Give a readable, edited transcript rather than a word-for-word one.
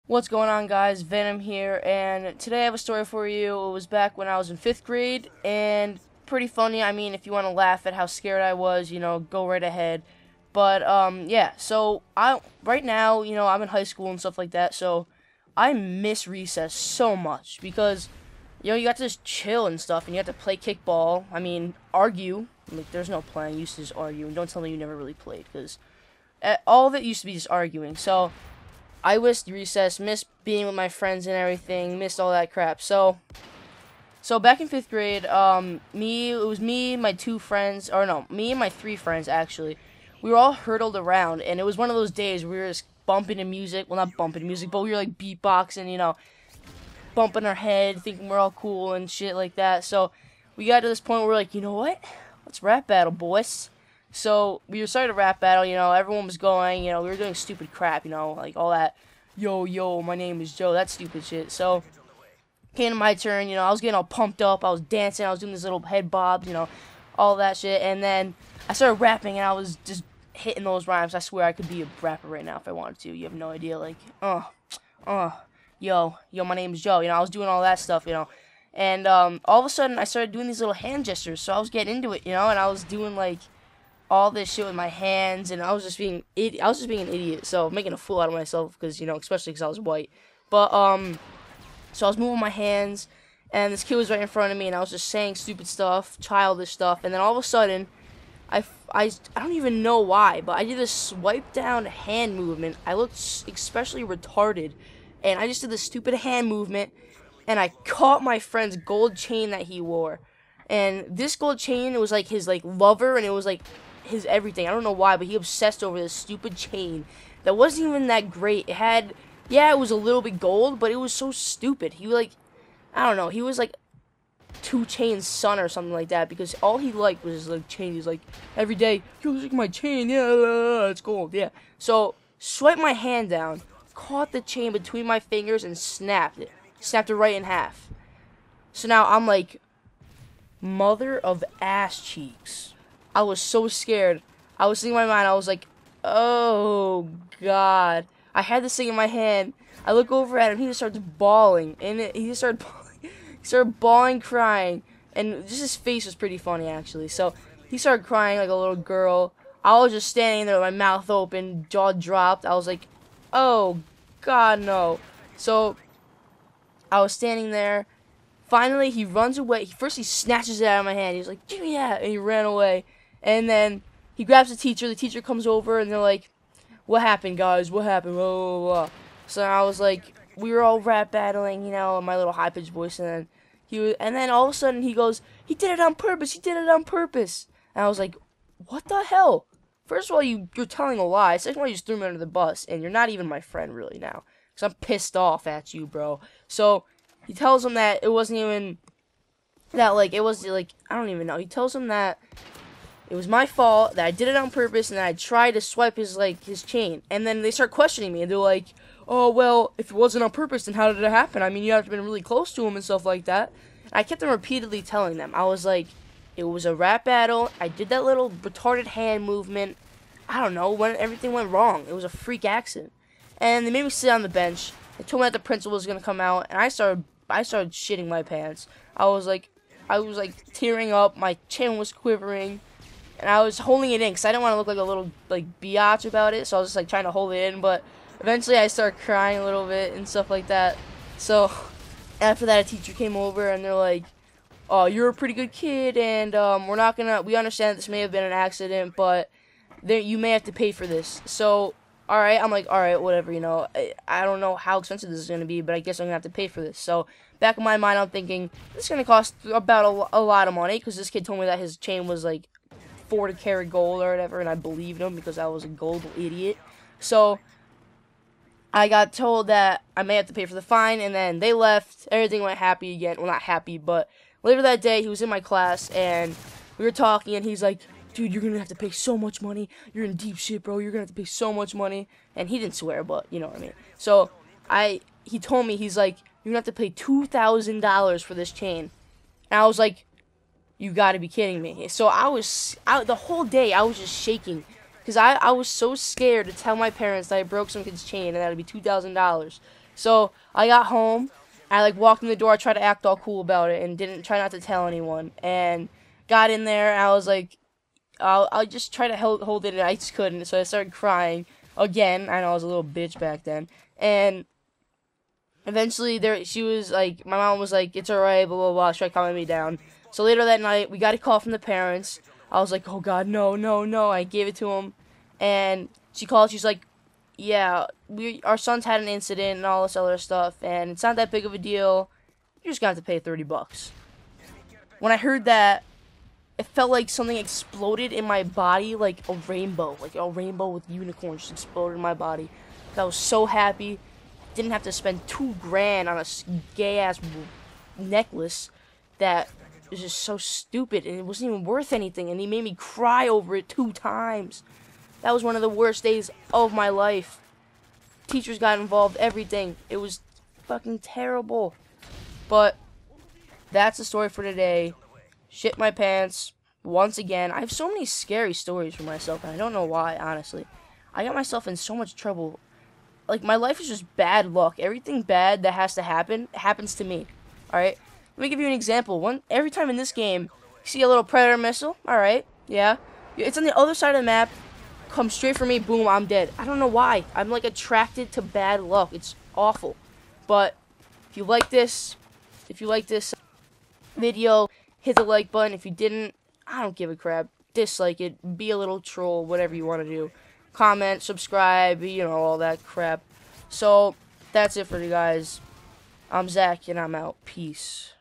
What's going on, guys? Venom here, and today I have a story for you. It was back when I was in 5th grade, and pretty funny. I mean, if you want to laugh at how scared I was, go right ahead. But, yeah, so right now, I'm in high school and stuff like that, so I miss recess so much because, you got to just chill and stuff, and you got to play kickball. I mean, argue. Like, there's no playing. You used to just argue, and don't tell me you never really played, because all of it used to be just arguing, so I missed recess, missed being with my friends and everything, missed all that crap. So back in 5th grade, it was me, my 2 friends, or no, me and my 3 friends, actually. We were all hurtled around, and it was one of those days where we were just bumping to music. Well, not bumping to music, but we were, like, beatboxing, bumping our head, thinking we're all cool and shit like that. So we got to this point where we're like, you know what? Let's rap battle, boys. So we started a rap battle, everyone was going, we were doing stupid crap, like all that, yo, my name is Joe, that stupid shit. So came to my turn, I was getting all pumped up, I was dancing, I was doing these little head bobs, all that shit, and then I started rapping, and I was just hitting those rhymes. I swear I could be a rapper right now if I wanted to. You have no idea, like, yo, my name is Joe, I was doing all that stuff, and all of a sudden I started doing these little hand gestures, so I was getting into it, and I was doing, like, all this shit with my hands, and I was just being an idiot, so making a fool out of myself, because, especially because I was white, but, so I was moving my hands, and this kid was right in front of me, and I was just saying stupid stuff, childish stuff, and then all of a sudden, I don't even know why, but I did this swipe down hand movement. I looked especially retarded, and I just did this stupid hand movement, and I caught my friend's gold chain that he wore, and this gold chain, it was like his, like, lover, and it was like his everything. I don't know why, but he obsessed over this stupid chain that wasn't even that great. It was a little bit gold, but it was so stupid. He, like, I don't know, he was like 2 Chainz's son or something like that, because all he liked was his, like, chain. He's like, every day, yo, look at my chain, yeah, it's gold, yeah. So, swiped my hand down, caught the chain between my fingers, and snapped it right in half. So now I'm like, mother of ass cheeks. I was so scared. I was thinking in my mind, I was like, oh, God. I had this thing in my hand. I look over at him. He just starts bawling. And he started bawling, crying. And just his face was pretty funny, actually. So he started crying like a little girl. I was just standing there with my mouth open, jaw dropped. I was like, oh, God, no. So I was standing there. Finally, he runs away. First, he snatches it out of my hand. He's like, give me that. And he ran away. And then he grabs the teacher. The teacher comes over, and they're like, what happened, guys? What happened? Blah, blah, blah. So I was like, we were all rap battling, in my little high-pitched voice. And then all of a sudden, he goes, he did it on purpose. He did it on purpose. And I was like, what the hell? First of all, you're telling a lie. Second of all, you just threw me under the bus. And you're not even my friend, really, now. Because I'm pissed off at you, bro. So he tells him that it wasn't even that, like, it was, like, I don't even know. He tells him that it was my fault, that I did it on purpose, and that I tried to swipe his chain. And then they start questioning me, and they're like, oh, well, if it wasn't on purpose, then how did it happen? I mean, you have to have been really close to him and stuff like that. And I kept on repeatedly telling them. I was like, it was a rap battle. I did that little retarded hand movement. I don't know, when everything went wrong. It was a freak accident. And they made me sit on the bench. They told me that the principal was going to come out, and I started shitting my pants. I was like tearing up. My chin was quivering. And I was holding it in because I didn't want to look like a little, like, biatch about it. So I was just, like, trying to hold it in. But eventually I started crying a little bit and stuff like that. So after that, a teacher came over and they're like, oh, you're a pretty good kid. And we understand this may have been an accident, but you may have to pay for this. So, alright, I'm like, alright, whatever, I don't know how expensive this is going to be, but I guess I'm going to have to pay for this. So back in my mind, I'm thinking, this is going to cost about a lot of money. Because this kid told me that his chain was, like, 4 karat gold or whatever, and I believed him because I was a gold idiot. So I got told that I may have to pay for the fine, and then they left. Everything went happy again. Well, not happy, but later that day, he was in my class, and we were talking, and he's like, dude, you're gonna have to pay so much money. You're in deep shit, bro. You're gonna have to pay so much money. And he didn't swear, but you know what I mean. So he told me, he's like, you're gonna have to pay $2,000 for this chain. And I was like, you gotta be kidding me. So the whole day I was just shaking. Because I was so scared to tell my parents that I broke some kid's chain and that would be $2,000. So I got home. I like walked in the door. I tried to act all cool about it and didn't try not to tell anyone. And got in there. And I was like, I'll just try to hold it. And I just couldn't. So I started crying again. I know I was a little bitch back then. And eventually she was like, my mom was like, it's alright, blah blah blah. She tried calming me down. So later that night, we got a call from the parents. I was like, oh god, no, no, no. I gave it to him, and she called. She's like, yeah, our son's had an incident and all this other stuff, and it's not that big of a deal. You're just gonna have to pay $30. When I heard that, it felt like something exploded in my body, like a rainbow with unicorns just exploded in my body. I was so happy. Didn't have to spend $2,000 on a gay ass necklace that was just so stupid, and it wasn't even worth anything. And he made me cry over it 2 times. That was one of the worst days of my life. Teachers got involved, everything. It was fucking terrible. But that's the story for today. Shit my pants once again. I have so many scary stories for myself, and I don't know why, honestly. I got myself in so much trouble. Like, my life is just bad luck. Everything bad that has to happen happens to me. Alright? Let me give you an example. Every time in this game, you see a little predator missile. Alright, yeah. It's on the other side of the map. Comes straight for me, boom, I'm dead. I don't know why. I'm like attracted to bad luck. It's awful. But if you like this video, hit the like button. If you didn't, I don't give a crap. Dislike it. Be a little troll. Whatever you want to do. Comment, subscribe, you know, all that crap. So that's it for you guys. I'm Zach, and I'm out. Peace.